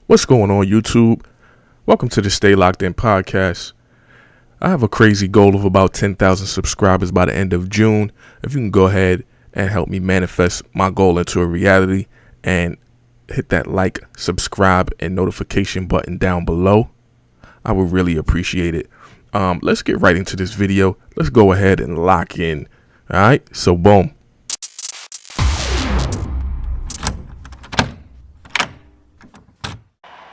What's going on, YouTube? Welcome to the Stay Locked In podcast. I have a crazy goal of about 10,000 subscribers by the end of June. If you can go ahead and help me manifest my goal into a reality and hit that like, subscribe, and notification button down below, I would really appreciate it. Let's get right into this video. Let's go ahead and lock in. All right, so boom.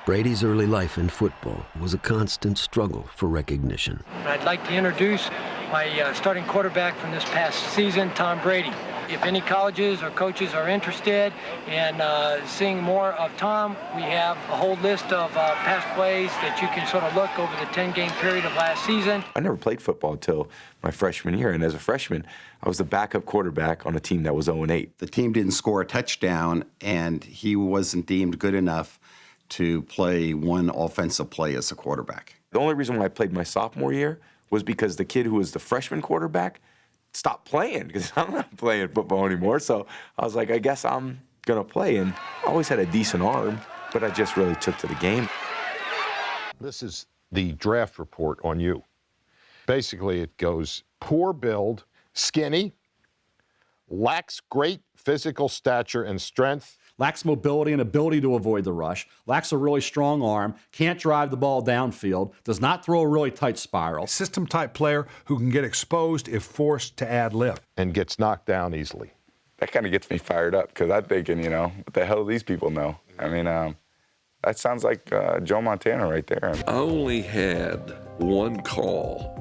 Brady's early life in football was a constant struggle for recognition. I'd like to introduce my starting quarterback from this past season, Tom Brady. If any colleges or coaches are interested in seeing more of Tom, we have a whole list of past plays that you can sort of look over the 10-game period of last season. I never played football until my freshman year, and as a freshman, I was the backup quarterback on a team that was 0-8. The team didn't score a touchdown, and he wasn't deemed good enough to play one offensive play as a quarterback. The only reason why I played my sophomore year was because the kid who was the freshman quarterback stopped playing because I'm not playing football anymore. So I was like, I guess I'm going to play. And I always had a decent arm, but I just really took to the game. This is the draft report on you. Basically, it goes poor build, skinny, lacks great physical stature and strength, lacks mobility and ability to avoid the rush, lacks a really strong arm, can't drive the ball downfield, does not throw a really tight spiral. System-type player who can get exposed if forced to add lift. and gets knocked down easily. That kind of gets me fired up because I'm thinking, what the hell do these people know? I mean, that sounds like Joe Montana right there. I only had one call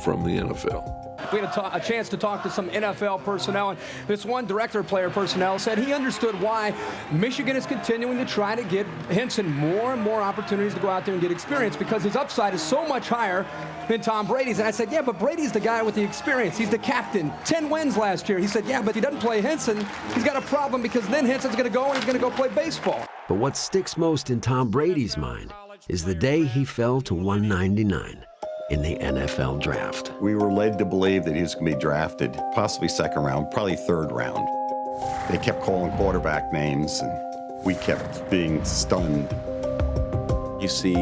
from the NFL. We had a chance to talk to some NFL personnel, and this one director of player personnel said he understood why Michigan is continuing to try to get Henson more and more opportunities to go out there and get experience because his upside is so much higher than Tom Brady's. And I said, yeah, but Brady's the guy with the experience. He's the captain. 10 wins last year. He said, yeah, but he doesn't play Henson. He's got a problem because then Henson's going to go and he's going to go play baseball. But what sticks most in Tom Brady's mind is the day he fell to 199 in the NFL draft. We were led to believe that he was going to be drafted, possibly second round, probably third round. They kept calling quarterback names, and we kept being stunned. You see,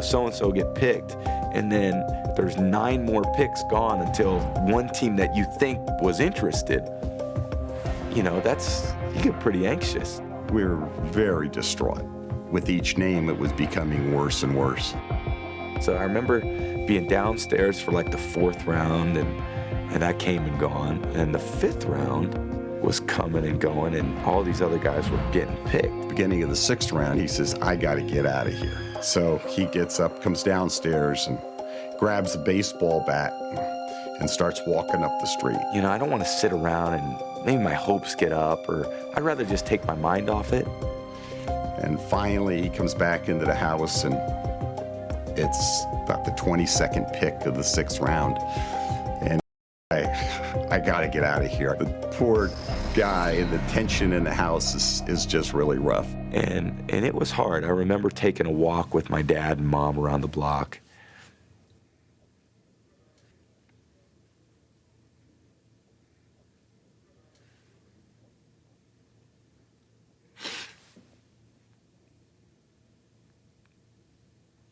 so-and-so get picked, and then there's 9 more picks gone until one team that you think was interested. You get pretty anxious. We were very distraught. With each name, it was becoming worse and worse. So I remember being downstairs for like the 4th round, and that came and gone. And the 5th round was coming and going, and all these other guys were getting picked. Beginning of the 6th round, he says, I got to get out of here. So he gets up, comes downstairs, and grabs a baseball bat and starts walking up the street. I don't want to sit around and maybe my hopes get up, or I'd rather just take my mind off it. And finally, he comes back into the house, and it's about the 22nd pick of the 6th round. And I got to get out of here. The poor guy, the tension in the house is just really rough. And it was hard. I remember taking a walk with my dad and mom around the block.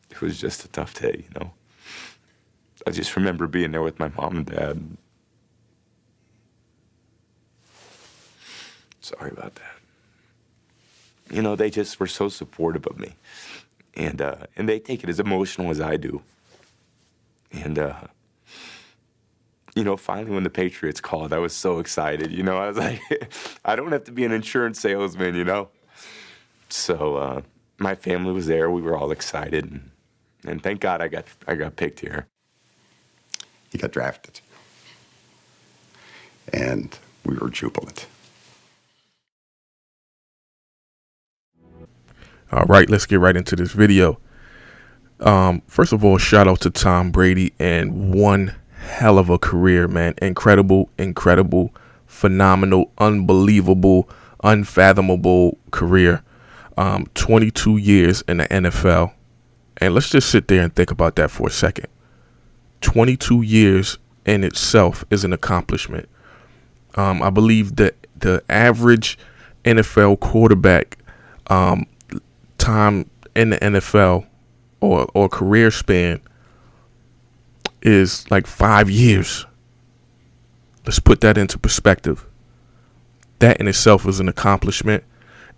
It was just a tough day, I just remember being there with my mom and dad. Sorry about that. They just were so supportive of me. And they take it as emotional as I do. And, finally when the Patriots called, I was so excited. I was like, I don't have to be an insurance salesman, So my family was there. We were all excited. And thank God I got picked here. He got drafted. And we were jubilant. All right, let's get right into this video. First of all, shout out to Tom Brady, and one hell of a career, man. Incredible, phenomenal, unbelievable, unfathomable career. 22 years in the NFL. And let's just sit there and think about that for a second. 22 years in itself is an accomplishment. I believe that the average NFL quarterback time in the NFL or career span is like 5 years. Let's put that into perspective. That in itself is an accomplishment.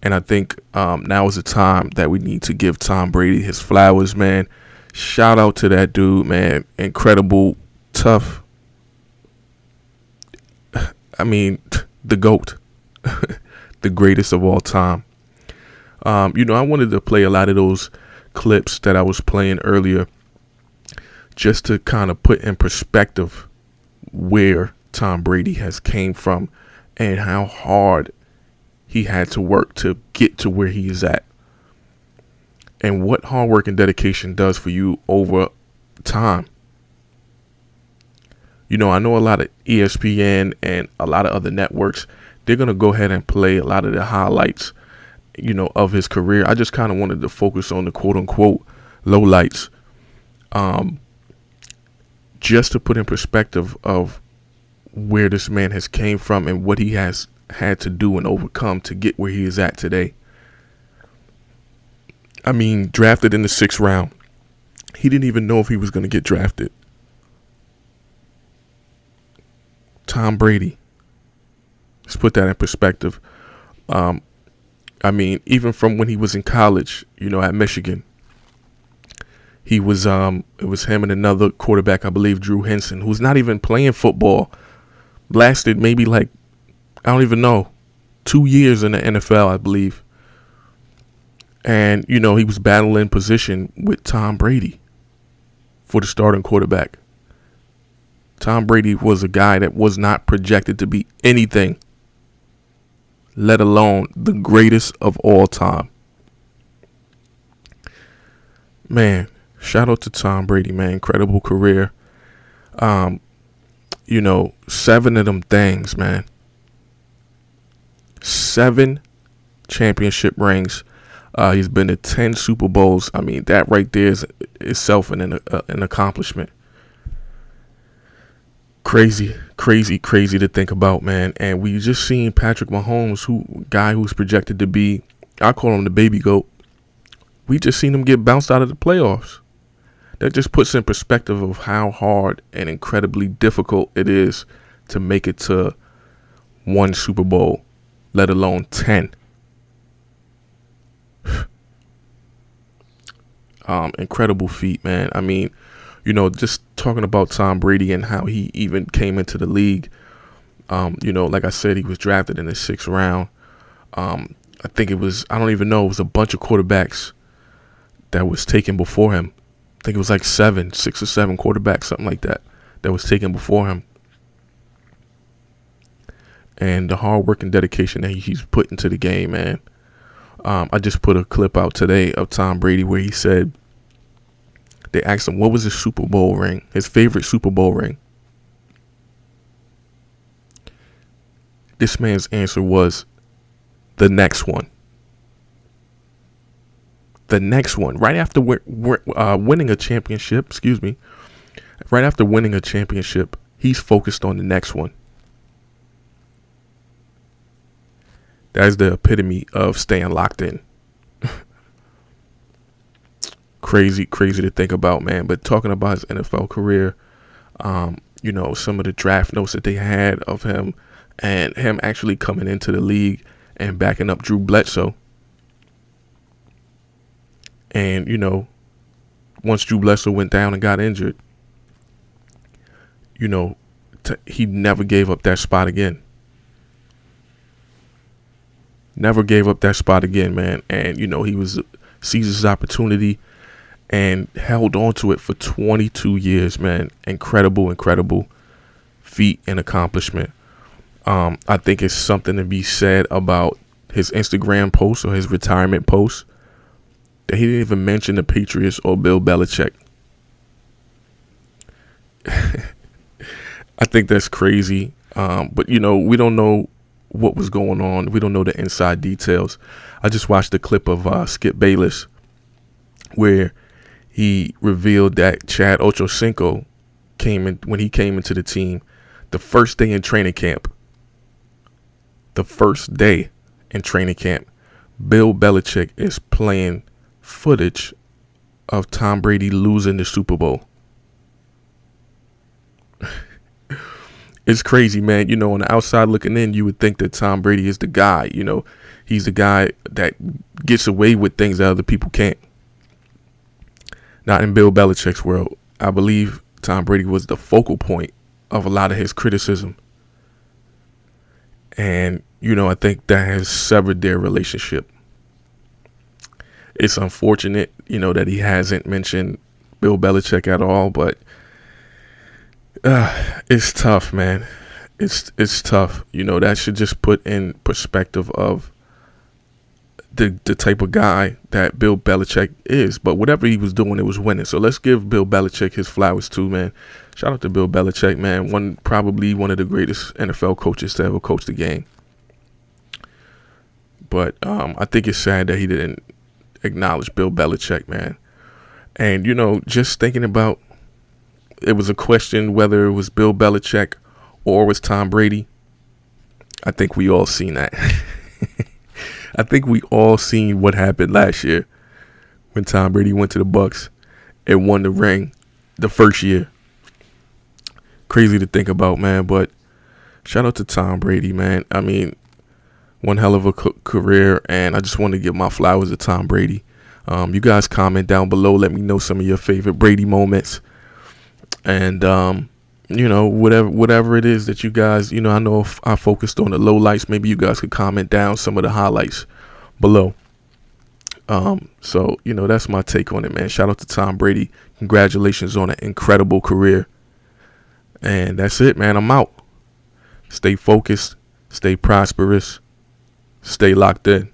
And I think now is the time that we need to give Tom Brady his flowers, man. Shout out to that dude, man. Incredible, tough. I mean, the GOAT. The greatest of all time. I wanted to play a lot of those clips that I was playing earlier just to kind of put in perspective where Tom Brady has came from and how hard he had to work to get to where he is at, and what hard work and dedication does for you over time. I know a lot of ESPN and a lot of other networks, they're going to go ahead and play a lot of the highlights, of his career. I just kind of wanted to focus on the quote unquote lowlights, just to put in perspective of where this man has came from and what he has had to do and overcome to get where he is at today. I mean, drafted in the 6th round. He didn't even know if he was going to get drafted. Tom Brady. Let's put that in perspective. I mean, even from when he was in college, at Michigan, he was it was him and another quarterback, I believe, Drew Henson, who's not even playing football. Lasted maybe I don't even know, 2 years in the NFL, I believe. And, he was battling position with Tom Brady for the starting quarterback. Tom Brady was a guy that was not projected to be anything, let alone the greatest of all time. Man, shout out to Tom Brady, man. Incredible career. 7 of them things, man. 7 championship rings. He's been to 10 Super Bowls. I mean, that right there is itself an accomplishment. Crazy to think about, man. And we just seen Patrick Mahomes, guy who's projected to be, I call him the baby GOAT. We just seen him get bounced out of the playoffs. That just puts in perspective of how hard and incredibly difficult it is to make it to 1 Super Bowl, let alone 10. Incredible feat, man. I mean, just talking about Tom Brady and how he even came into the league. Like I said, he was drafted in the 6th round. I think it was a bunch of quarterbacks that was taken before him. I think it was like 6 or 7 quarterbacks, something like that was taken before him. And the hard work and dedication that he's put into the game, man. I just put a clip out today of Tom Brady where he said, they asked him what was his Super Bowl ring, his favorite Super Bowl ring. This man's answer was the next one. The next one. Right after winning a championship, right after winning a championship, he's focused on the next one. That is the epitome of staying locked in. Crazy to think about, man. But talking about his NFL career, some of the draft notes that they had of him and him actually coming into the league and backing up Drew Bledsoe. And, once Drew Bledsoe went down and got injured, he never gave up that spot again. Never gave up that spot again, man. And, he seized his opportunity and held on to it for 22 years, man. Incredible feat and accomplishment. I think it's something to be said about his Instagram post or his retirement post that he didn't even mention the Patriots or Bill Belichick. I think that's crazy. But, we don't know what was going on. We don't know the inside details. I just watched a clip of Skip Bayless where he revealed that Chad Ochocinco when he came into the team, the first day in training camp, Bill Belichick is playing footage of Tom Brady losing the Super Bowl. It's crazy, man. You know, on the outside looking in, you would think that Tom Brady is the guy. You know, he's the guy that gets away with things that other people can't. Not in Bill Belichick's world. I believe Tom Brady was the focal point of a lot of his criticism. And, you know, I think that has severed their relationship. It's unfortunate, you know, that he hasn't mentioned Bill Belichick at all, but it's tough, man. It's tough. You know, that should just put in perspective of the type of guy that Bill Belichick is. But whatever he was doing, it was winning. So let's give Bill Belichick his flowers too, man. Shout out to Bill Belichick, man. Probably one of the greatest NFL coaches to ever coach the game. But I think it's sad that he didn't acknowledge Bill Belichick, man. And, you know, just thinking about, it was a question whether it was Bill Belichick or was Tom Brady. I think we all seen that. I think we all seen what happened last year when Tom Brady went to the Bucs and won the ring the first year. Crazy to think about, man. But shout out to Tom Brady, man. I mean, one hell of a career, and I just want to give my flowers to Tom Brady. You guys comment down below. Let me know some of your favorite Brady moments. And, you know, whatever it is that you guys, you know, I know if I focused on the lowlights, maybe you guys could comment down some of the highlights below. So, you know, that's my take on it, man. Shout out to Tom Brady. Congratulations on an incredible career. And that's it, man. I'm out. Stay focused. Stay prosperous. Stay locked in.